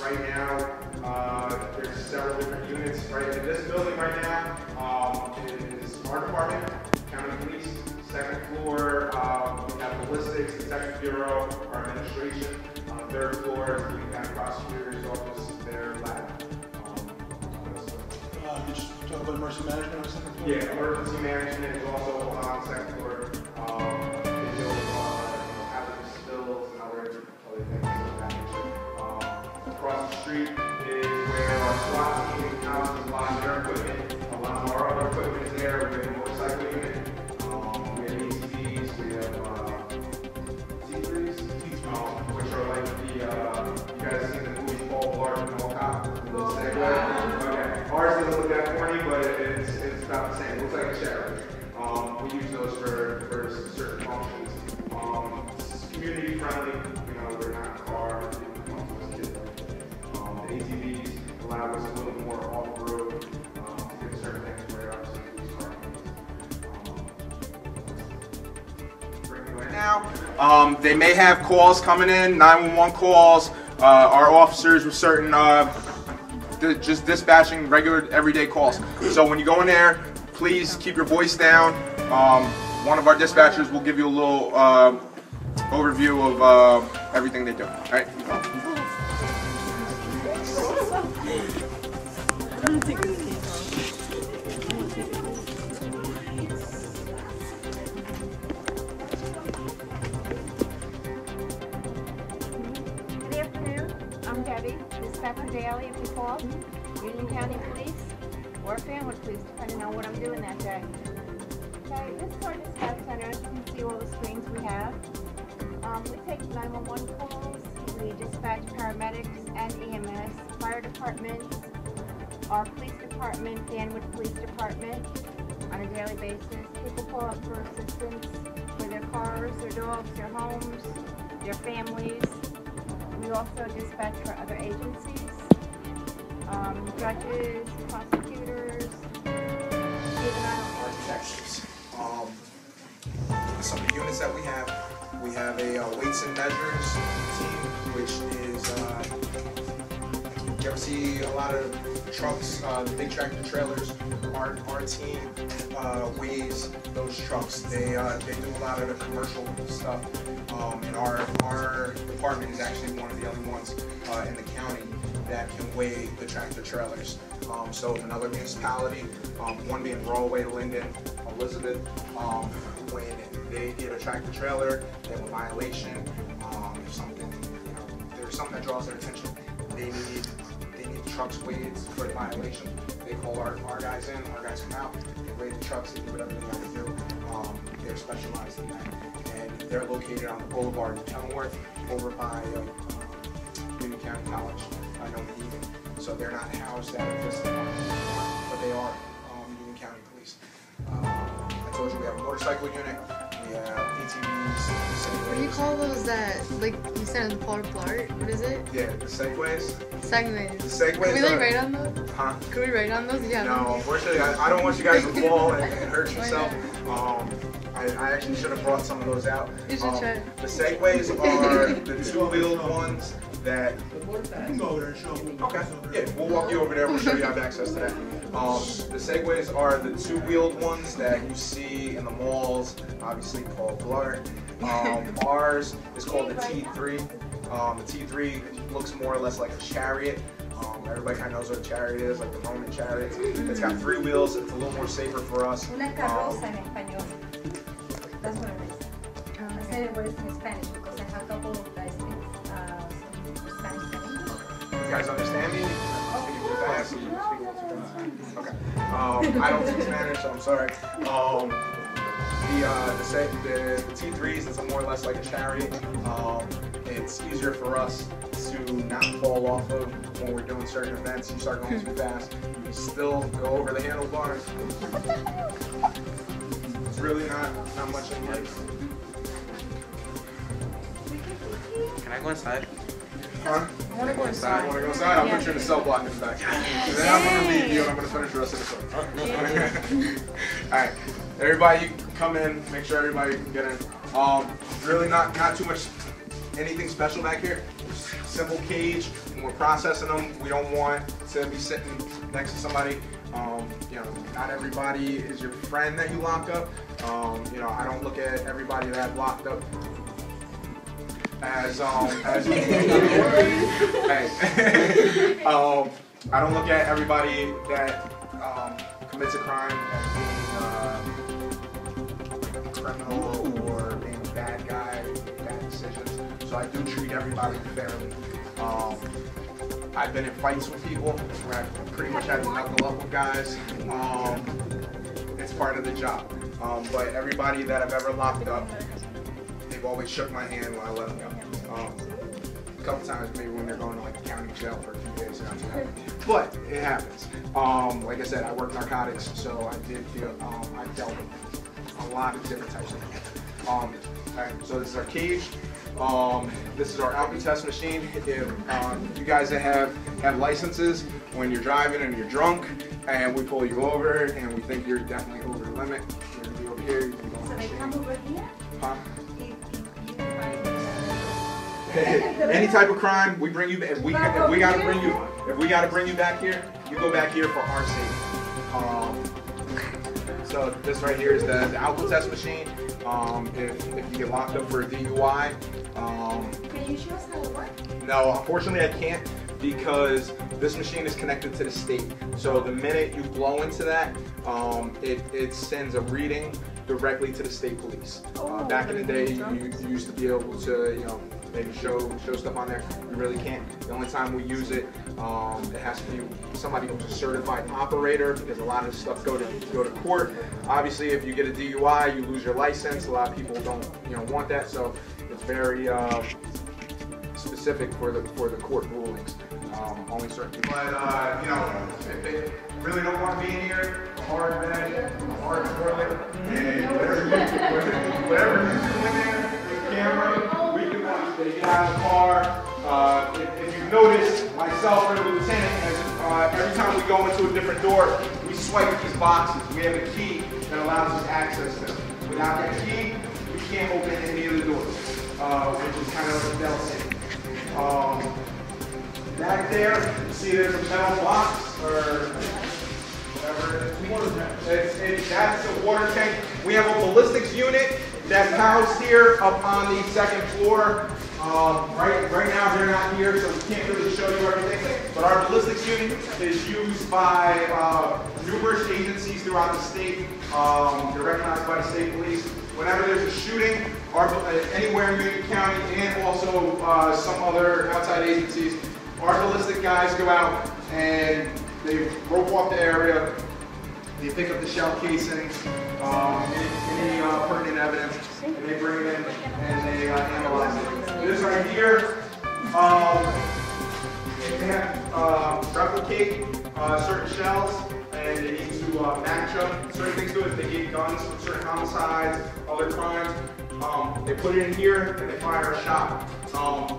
Right now, there's several different units. Right in this building right now is our department, county police. Second floor, we have ballistics, detective bureau, our administration. On the third floor, we have prosecutor's office, their lab. You just talk about emergency management on the second floor? Yeah, emergency management is also on the second floor. They deal with hazardous spills and other things of that nature. Across the street is where our SWAT team houses a lot of their equipment. A lot of our other equipment is there. We have a motorcycle unit. We have ATVs. We have T3s, which are like the, you guys have seen the movie Paul Blart and All Cop, the little Segway. Okay. Ours doesn't look that corny, but it's about the same. It looks like a chariot. We use those for certain functions. It's community friendly. You know, we're not a car. The ATVs allow us a little more off-road to get certain things where obviously these cars right now. They may have calls coming in, 911 calls. Our officers with certain just dispatching regular everyday calls. So when you go in there, please keep your voice down. One of our dispatchers will give you a little overview of everything they do. All right? Good afternoon. I'm Debbie, dispatcher daily if you call. Union County Police or Family Police, depending on what I'm doing that day. Okay, this is our dispatch center. As you can see all the screens we have. We take 911 calls. We dispatch paramedics and EMS, fire department, our police department, Danwood Police Department on a daily basis. People call up for assistance for their cars, their dogs, their homes, their families. We also dispatch for other agencies, judges, prosecutors, juvenile Detectives. Some of the units that we have a weights and measures team, which is, you ever see a lot of trucks, the big tractor trailers. Our team weighs those trucks. They do a lot of the commercial stuff, and our department is actually one of the only ones in the county that can weigh the tractor trailers. So if another municipality, one being Rollaway, Linden, Elizabeth, when they get a tractor trailer, they have a violation. If something, there's something that draws their attention, they need trucks weighed for the violation. They call our guys in, our guys come out, they weigh the trucks, they do whatever they have to do. They're specialized in that. And they're located on the boulevard in Kenilworth, over by Union County College, Nomahegan. So they're not housed at this department, but they are Union County Police. I told you we have a motorcycle unit, we have ATVs, What do you call those that, like you said in Paul Blart? What is it? Yeah, the Segways. Segways. The Segways. Can we like write on those? Huh? Can we write on those? Yeah. No, unfortunately, I don't want you guys to fall and hurt yourself. I actually should have brought some of those out. You should try. The Segways are the two-wheeled ones that... You can go over there and show them. Okay, yeah, we'll walk you over there, we'll show you have access to that. The Segways are the two-wheeled ones that you see in the malls, obviously called Blart. Ours is called the T3. The T3 looks more or less like a chariot. Everybody kind of knows what a chariot is, like the Roman chariots. It's got 3 wheels, it's a little more safer for us. Una carroza en español. That's what it is. I said it was in Spanish because I have a couple of guys speak Spanish. You guys understand me? I'm speaking too fast. Okay. I don't speak Spanish, so I'm sorry. The T3s is more or less like a chariot. It's easier for us to not fall off of when we're doing certain events. You start going too fast, you still go over the handlebars. It's really not much in life. Can I go inside? Huh? I want to go inside. You want to go inside? I'll put you in the cell block in the back. And then I'm going to leave you and I'm going to finish the rest of the show. Alright, everybody, you can come in, make sure everybody can get in. Really not too much anything special back here. Simple cage. When we're processing them, we don't want to be sitting next to somebody. You know, not everybody is your friend that you lock up. You know, I don't look at everybody that I've locked up as hey. I don't look at everybody that commits a crime as being a criminal or being a bad guy, making bad decisions. So I do treat everybody fairly. I've been in fights with people where I've pretty much had to knuckle up with guys. It's part of the job. But everybody that I've ever locked up, they've always shook my hand when I let them go. A couple times maybe when they're going to like a county jail for a few days. But it happens. Like I said, I work narcotics, so I dealt with a lot of different types of things. Alright, so this is our cage. This is our Alka-Test machine. If you guys that have licenses, when you're driving and you're drunk, and we pull you over and we think you're definitely over the limit, you're gonna be over here. You can go on the machine. Come over here? Huh? Any type of crime, we bring you. If we gotta bring you back here, you go back here for our safety. So this right here is the Alka-Test machine. If you get locked up for a DUI, Can you show us how it works? no, unfortunately I can't, because this machine is connected to the state. So the minute you blow into that, it sends a reading directly to the state police. Back in the day, you used to be able to, you know, maybe show stuff on there. You really can't. The only time we use it, it has to be somebody who's a certified operator, because a lot of stuff go to court. Obviously, if you get a DUI, you lose your license. A lot of people don't, you know, want that. So it's very specific for the court rulings. Only certain people. But you know, if they really don't want to be in here, a hard bed, a hard toilet, and whatever you do in there with the camera, we can watch. They get out of the car. If you notice, myself or the lieutenant, every time we go into a different door, we swipe these boxes. We have a key that allows us access to them. Without that key, we can't open any of the doors, which is kind of a fail-safe. Back there, you see there's a metal box, or whatever it is. That's a water tank. We have a ballistics unit that's housed here up on the second floor. Right now they're not here, so we can't really show you everything. But our ballistics unit is used by numerous agencies throughout the state. They're recognized by the state police. Whenever there's a shooting, anywhere in Union County, and also some other outside agencies, our ballistic guys go out and they rope off the area. They pick up the shell casings, any pertinent evidence, and they bring it in and they analyze it. This right here, they have replicate certain shells, and they need to match up certain things to it. They get guns from certain homicides, other crimes. They put it in here and they fire a shot.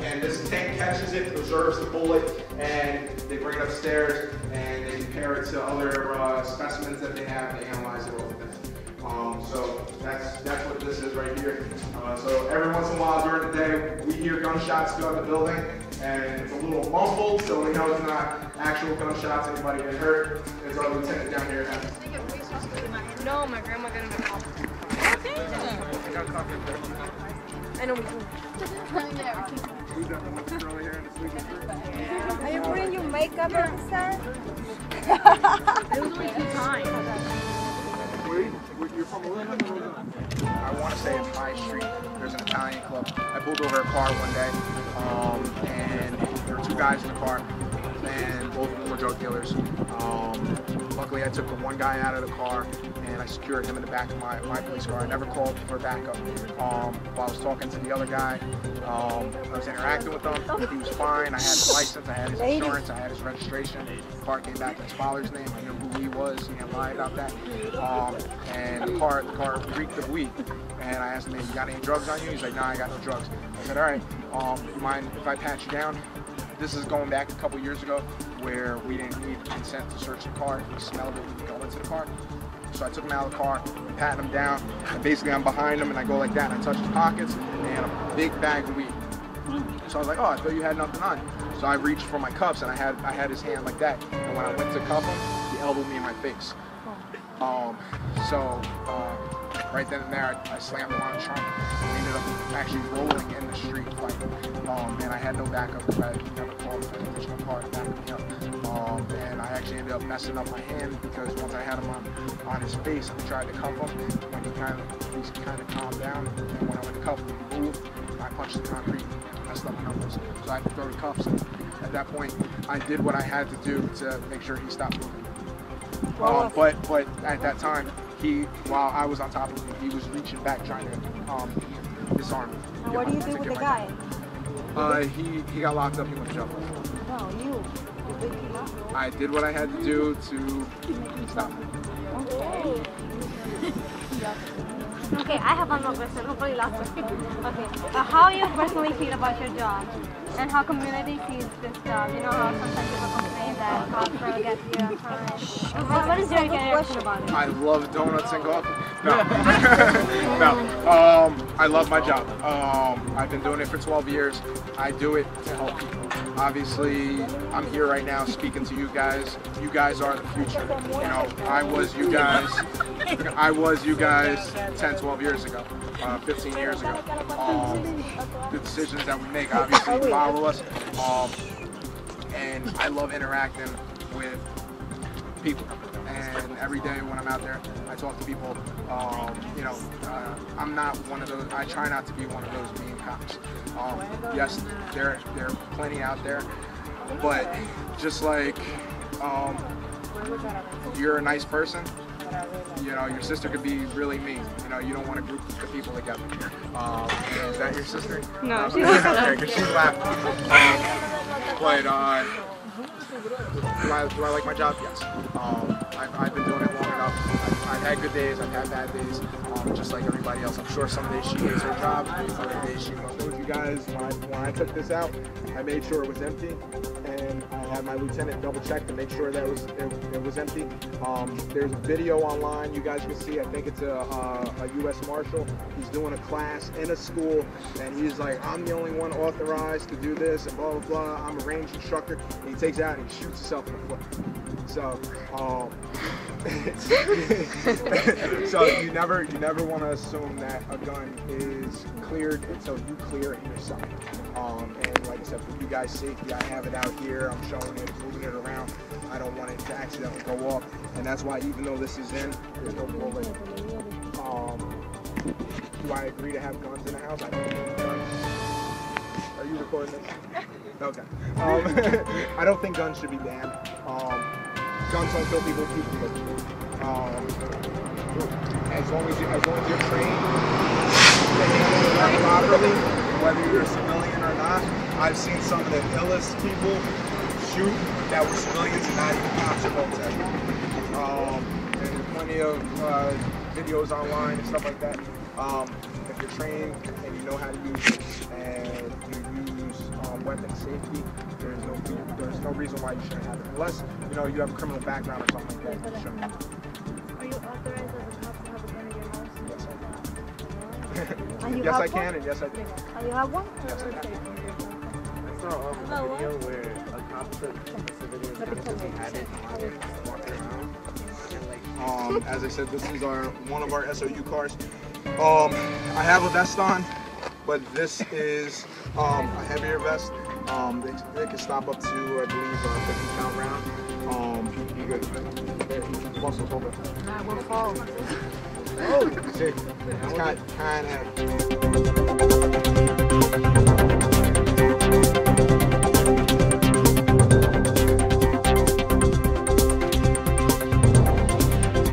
And this tank catches it, preserves the bullet, and they bring it upstairs and they compare it to other specimens that they have. They analyze it all of this. So that's what this is right here. So every once in a while during the day, we hear gunshots throughout the building, and it's a little muffled, so we know it's not actual gunshots. Anybody get hurt? There's our lieutenant down here. No, my grandma got in the car. I know we do. Are you putting your makeup on the side? It was only 2 times. You're from I want to say it's High Street. There's an Italian club. I pulled over a car one day, and there were 2 guys in the car, and both of them were drug dealers. Luckily, I took the one guy out of the car, and I secured him in the back of my police car. I never called for backup. While I was talking to the other guy, I was interacting with him. He was fine. I had his license, I had his insurance, I had his registration. The car came back in his father's name. I knew who he was. He didn't lie about that. And the car reeked of weed. And I asked him, "You got any drugs on you?" He's like, "No, I got no drugs." I said, "All right, you mind if I pat you down?" This is going back a couple years ago where we didn't need consent to search the car. We smelled it when we go into the car. So I took him out of the car, patting him down, and basically I'm behind him and I go like that and I touch his pockets and a big bag of weed. So I was like, oh, I thought you had nothing on. So I reached for my cuffs and I had his hand like that. And when I went to cuff him, he elbowed me in my face. Right then and there, I slammed him on the trunk. We ended up actually rolling in the street fight. And I had no backup because I never called an additional car to back me up. And I actually ended up messing up my hand because once I had him on his face, I tried to cuff him. When he's kind of calmed down, and when I went to cuff him, he moved. I punched the concrete, messed up my knuckles. So I had to throw the cuffs. At that point, I did what I had to do to make sure he stopped moving. But at that time, while I was on top of him, he was reaching back trying to disarm me. And what do you do with the guy? He got locked up. He went to jail. No, you. I did what I had to do to stop him. Okay. Okay, I have one more question. Hopefully last one. Okay. How you personally feel about your job? And how community sees this job? You know how sometimes people complain that Costco gets here on time. What is your reaction about it? I love donuts and coffee. No. No. I love my job. I've been doing it for 12 years. I do it to help people. Obviously, I'm here right now speaking to you guys. You guys are the future. You know, I was you guys 10, 12 years ago, 15 years ago. The decisions that we make obviously follow us. And I love interacting with people. And every day when I'm out there, I talk to people. You know, I'm not one of those. I try not to be one of those mean cops. Yes, there are plenty out there, but just like you're a nice person. You know, your sister could be really mean. You know, you don't want to group the people together. Is that your sister? No, she's okay, because she's laughing. But do I like my job? Yes. I've been doing it long enough. I've had good days, I've had bad days, just like everybody else. I'm sure some days she hates her job, other days she knows you guys. When I took this out, I made sure it was empty, and I had my lieutenant double check to make sure that it was empty. There's a video online you guys can see. I think it's a U.S. Marshal. He's doing a class in a school, and he's like, I'm the only one authorized to do this, and blah, blah, blah. I'm a range instructor. And he takes it out and he shoots himself in the foot. So, so you never want to assume that a gun is cleared until you clear it yourself. And like I said, for you guys' safety, I have it out here. I'm showing it, moving it around. I don't want it to accidentally go off, and that's why even though this is in, there's no bullet. Do I agree to have guns in the house? I don't think guns. Are you recording this? Okay. I don't think guns should be banned. Guns don't kill people, people kill people. As long as you're trained to handle it properly, whether you're a civilian or not. I've seen some of the illest people shoot that were civilians and not even cops or military. And there's plenty of videos online and stuff like that. If you're trained and you know how to use it and you use weapon safety, there's no reason why you shouldn't have it. Unless, you know, you have a criminal background or something like that, you shouldn't have it. Are you authorized as a cop to have a gun in your house? Yes, I can, and yes, I do. You have one? Yes, I can. I saw a video where a cop took a civilian gun because he had it walking around. And like, As I said, this is one of our SOU cars. I have a vest on, but this is a heavier vest. They can stop up to, I believe, 50 pound round. You good? Muscles hold it. Nah, we'll fall. Oh, see, it's kind of.